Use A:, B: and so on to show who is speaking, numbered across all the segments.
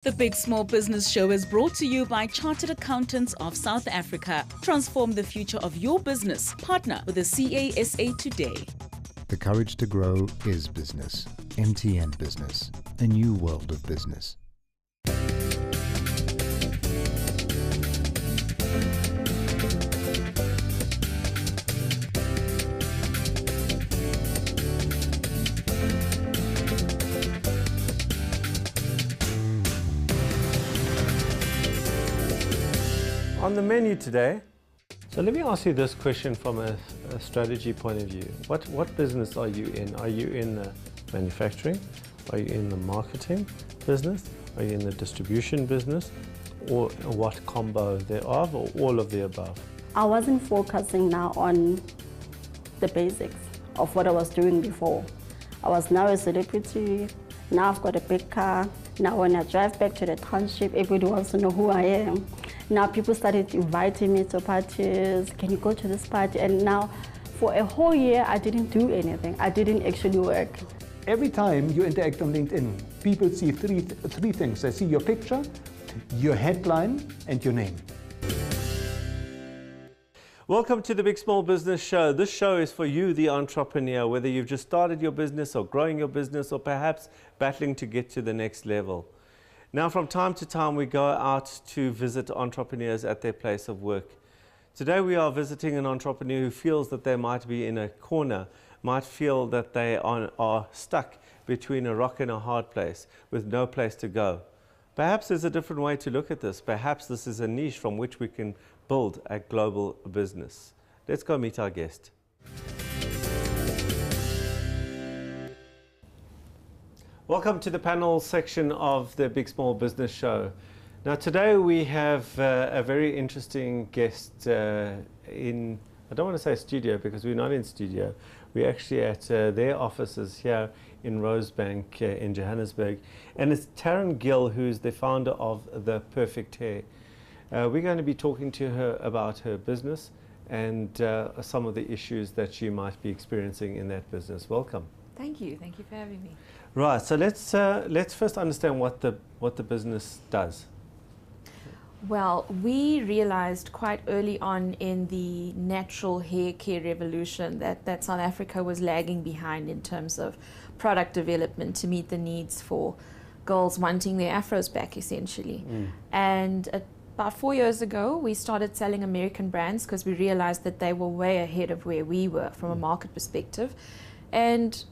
A: The Big Small Business Show is brought to you by Chartered Accountants of South Africa. Transform the future of your business. Partner with the CASA today.
B: The courage to grow is business. MTN Business. A new world of business.
C: On the menu today, so let me ask you this question from a strategy point of view. What business are you in? Are you in the manufacturing? Are you in the marketing business? Are you in the distribution business? Or what combo thereof, or all of the above?
D: I wasn't focusing now on the basics of what I was doing before. I was now a celebrity. Now I've got a big car. Now when I drive back to the township, everybody wants to know who I am. Now people started inviting me to parties. Can you go to this party? And now for a whole year, I didn't do anything. I didn't actually work.
E: Every time you interact on LinkedIn, people see three things. They see your picture, your headline, and your name.
C: Welcome to the Big Small Business Show. This show is for you, the entrepreneur, whether you've just started your business or growing your business or perhaps battling to get to the next level. Now, from time to time, we go out to visit entrepreneurs at their place of work. Today, we are visiting an entrepreneur who feels that they might be in a corner, might feel that they are stuck between a rock and a hard place with no place to go. Perhaps there's a different way to look at this. Perhaps this is a niche from which we can build a global business. Let's go meet our guest. Welcome to the panel section of the Big Small Business Show. Now today we have a very interesting guest in, I don't want to say studio because we're not in studio. We're actually at their offices here in Rosebank in Johannesburg. And it's Taryn Gill, who's the founder of The Perfect Hair. We're going to be talking to her about her business and some of the issues that she might be experiencing in that business. Welcome.
F: Thank you for having me.
C: Right, so let's first understand what the business does.
F: Well, we realized quite early on in the natural hair care revolution that South Africa was lagging behind in terms of product development to meet the needs for girls wanting their afros back, essentially. And about 4 years ago, we started selling American brands because we realized that they were way ahead of where we were from a market perspective. And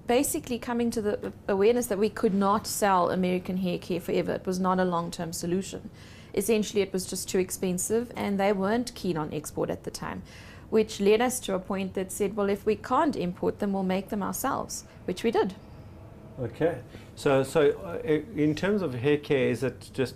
F: basically coming to the awareness that we could not sell American hair care forever. It was not a long-term solution. Essentially, it was just too expensive, and they weren't keen on export at the time, which led us to a point that said, well, if we can't import them, we'll make them ourselves, which we did.
C: Okay. So in terms of hair care, is it just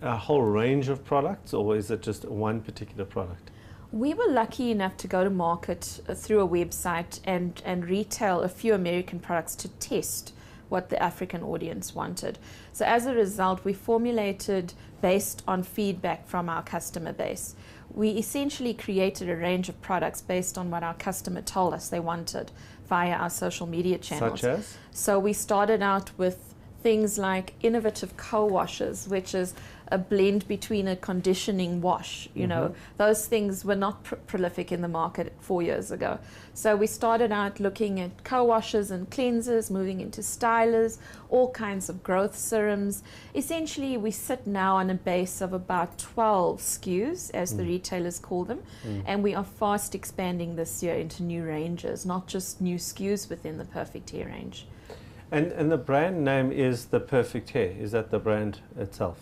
C: a whole range of products, or is it just one particular product?
F: We were lucky enough to go to market through a website and retail a few American products to test what the African audience wanted. So as a result, we formulated based on feedback from our customer base. We essentially created a range of products based on what our customer told us they wanted via our social media channels.
C: Such as?
F: So we started out with things like innovative co-washes, which is a blend between a conditioning wash. You know, those things were not prolific in the market 4 years ago. So we started out looking at co-washes and cleansers, moving into stylers, all kinds of growth serums. Essentially, we sit now on a base of about 12 SKUs, as the retailers call them, and we are fast expanding this year into new ranges, not just new SKUs within the Perfect Hair range.
C: And the brand name is The Perfect Hair. Is that the brand itself?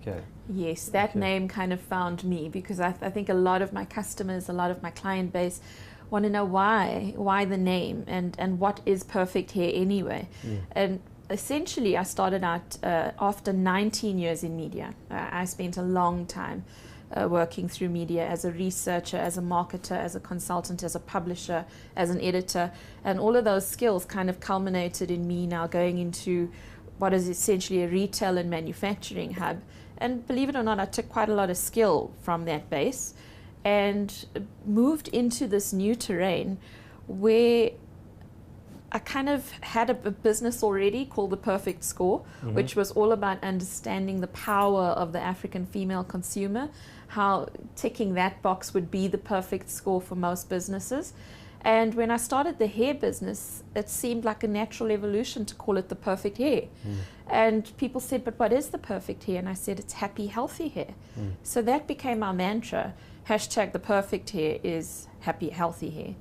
C: Okay.
F: Yes, that name kind of found me because I think a lot of my customers, a lot of my client base want to know why the name and what is perfect hair anyway. And essentially I started out after 19 years in media. I spent a long time working through media as a researcher, as a marketer, as a consultant, as a publisher, as an editor, and all of those skills kind of culminated in me now going into what is essentially a retail and manufacturing hub. And believe it or not, I took quite a lot of skill from that base and moved into this new terrain where I kind of had a business already called The Perfect Score, which was all about understanding the power of the African female consumer, how ticking that box would be the perfect score for most businesses. And when I started the hair business, it seemed like a natural evolution to call it the perfect hair. And people said, but what is the perfect hair? And I said, it's happy, healthy hair. So that became our mantra. Hashtag the perfect hair is happy, healthy hair.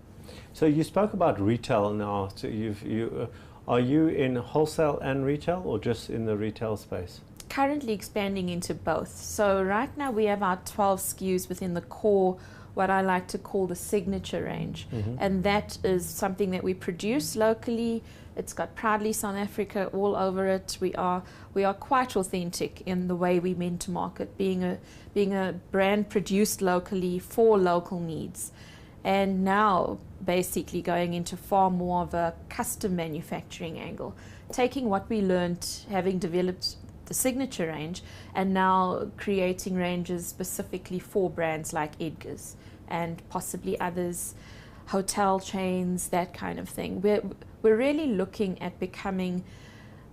C: So you spoke about retail now. So are you in wholesale and retail, or just in the retail space?
F: Currently expanding into both. So right now we have our 12 SKUs within the core, what I like to call the signature range. And that is something that we produce locally. It's got proudly South Africa all over it. We are quite authentic in the way we meant to market, being a brand produced locally for local needs. And now basically going into far more of a custom manufacturing angle, taking what we learned having developed the signature range and now creating ranges specifically for brands like Edgar's and possibly others, hotel chains, that kind of thing. We're really looking at becoming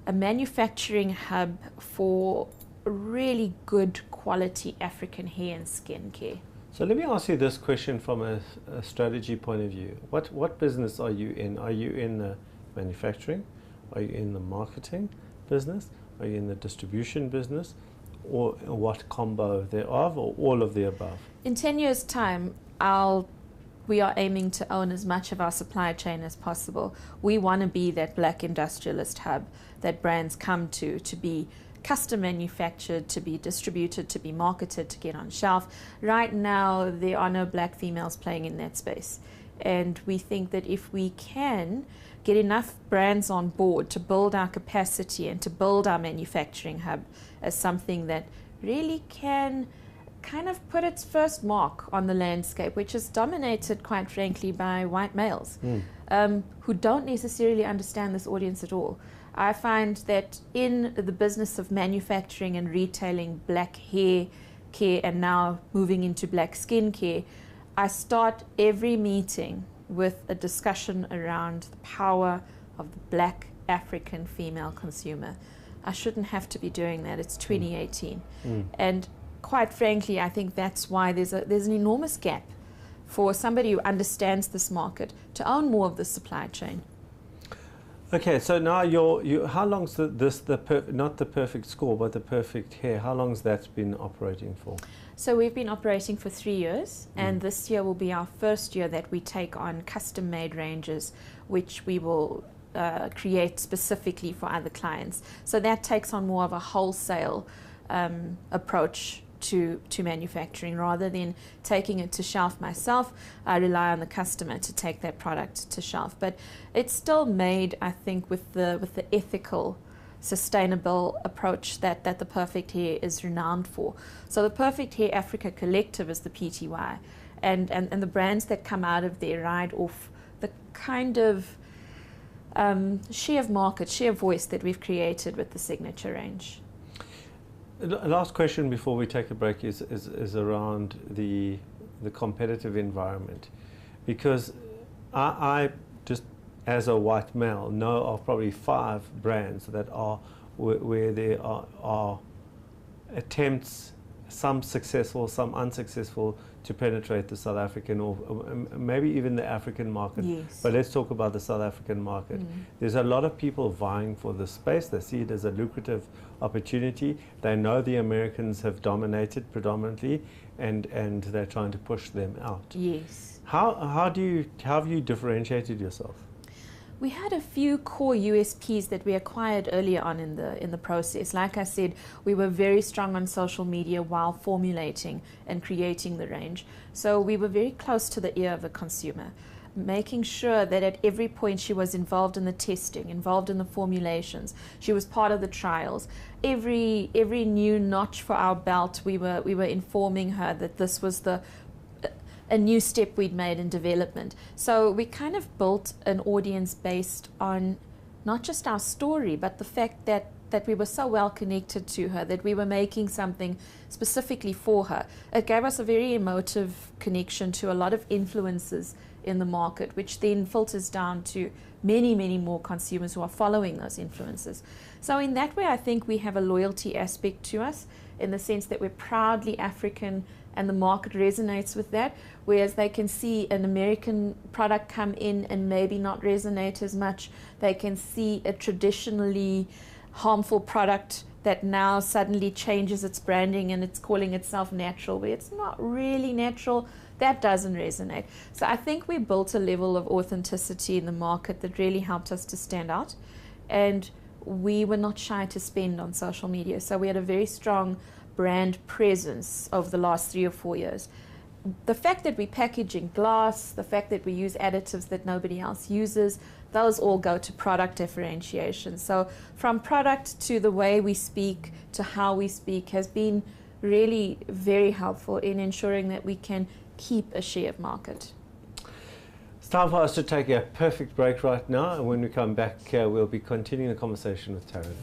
F: a manufacturing hub for really good quality African hair and skin care.
C: So let me ask you this question from a strategy point of view. What business are you in? Are you in the manufacturing? Are you in the marketing business? Are you in the distribution business? Or what combo thereof, or all of the above? In
F: 10 years' time, we are aiming to own as much of our supply chain as possible. We want to be that black industrialist hub that brands come to be custom manufactured, to be distributed, to be marketed, to get on shelf. Right now, there are no black females playing in that space. And we think that if we can get enough brands on board to build our capacity and to build our manufacturing hub as something that really can kind of put its first mark on the landscape, which is dominated, quite frankly, by white males who don't necessarily understand this audience at all. I find that in the business of manufacturing and retailing black hair care and now moving into black skin care, I start every meeting with a discussion around the power of the black African female consumer. I shouldn't have to be doing that. It's 2018. And quite frankly, I think that's why there's an enormous gap for somebody who understands this market to own more of the supply chain.
C: Okay, so now how long's not the perfect score, but the perfect hair? How long's that been operating for?
F: So we've been operating for 3 years, and this year will be our first year that we take on custom-made ranges, which we will create specifically for other clients. So that takes on more of a wholesale approach to manufacturing. Rather than taking it to shelf myself, I rely on the customer to take that product to shelf. But it's still made, I think, with the ethical, sustainable approach that the Perfect Hair is renowned for. So the Perfect Hair Africa Collective is the PTY, and the brands that come out of there ride off the kind of share of market, share of voice that we've created with the signature range.
C: Last question before we take a break is around the competitive environment, because I just, as a white male, know of probably 5 brands that are where there are attempts, some successful, some unsuccessful, to penetrate the South African or maybe even the African market.
F: Yes.
C: But let's talk about the South African market. There's a lot of people vying for this space. They see it as a lucrative opportunity. They know the Americans have dominated predominantly, and they're trying to push them out.
F: Yes.
C: How have you differentiated yourself?
F: We had a few core USPs that we acquired earlier on in the process. Like I said, we were very strong on social media while formulating and creating the range. So we were very close to the ear of the consumer, making sure that at every point she was involved in the testing, involved in the formulations. She was part of the trials. Every new notch for our belt, we were informing her that this was a new step we'd made in development. So we kind of built an audience based on not just our story, but the fact that we were so well connected to her, that we were making something specifically for her. It gave us a very emotive connection to a lot of influencers in the market, which then filters down to many, many more consumers who are following those influencers. So in that way, I think we have a loyalty aspect to us, in the sense that we're proudly African and the market resonates with that, whereas they can see an American product come in and maybe not resonate as much. They can see a traditionally harmful product that now suddenly changes its branding and it's calling itself natural, where it's not really natural. That doesn't resonate. So I think we built a level of authenticity in the market that really helped us to stand out. And we were not shy to spend on social media. So we had a very strong brand presence over the last 3 or 4 years. The fact that we package in glass, the fact that we use additives that nobody else uses, those all go to product differentiation. So from product to the way we speak to how we speak has been really very helpful in ensuring that we can keep a share of market.
C: It's time for us to take a perfect break right now, and when we come back, we'll be continuing the conversation with Taryn.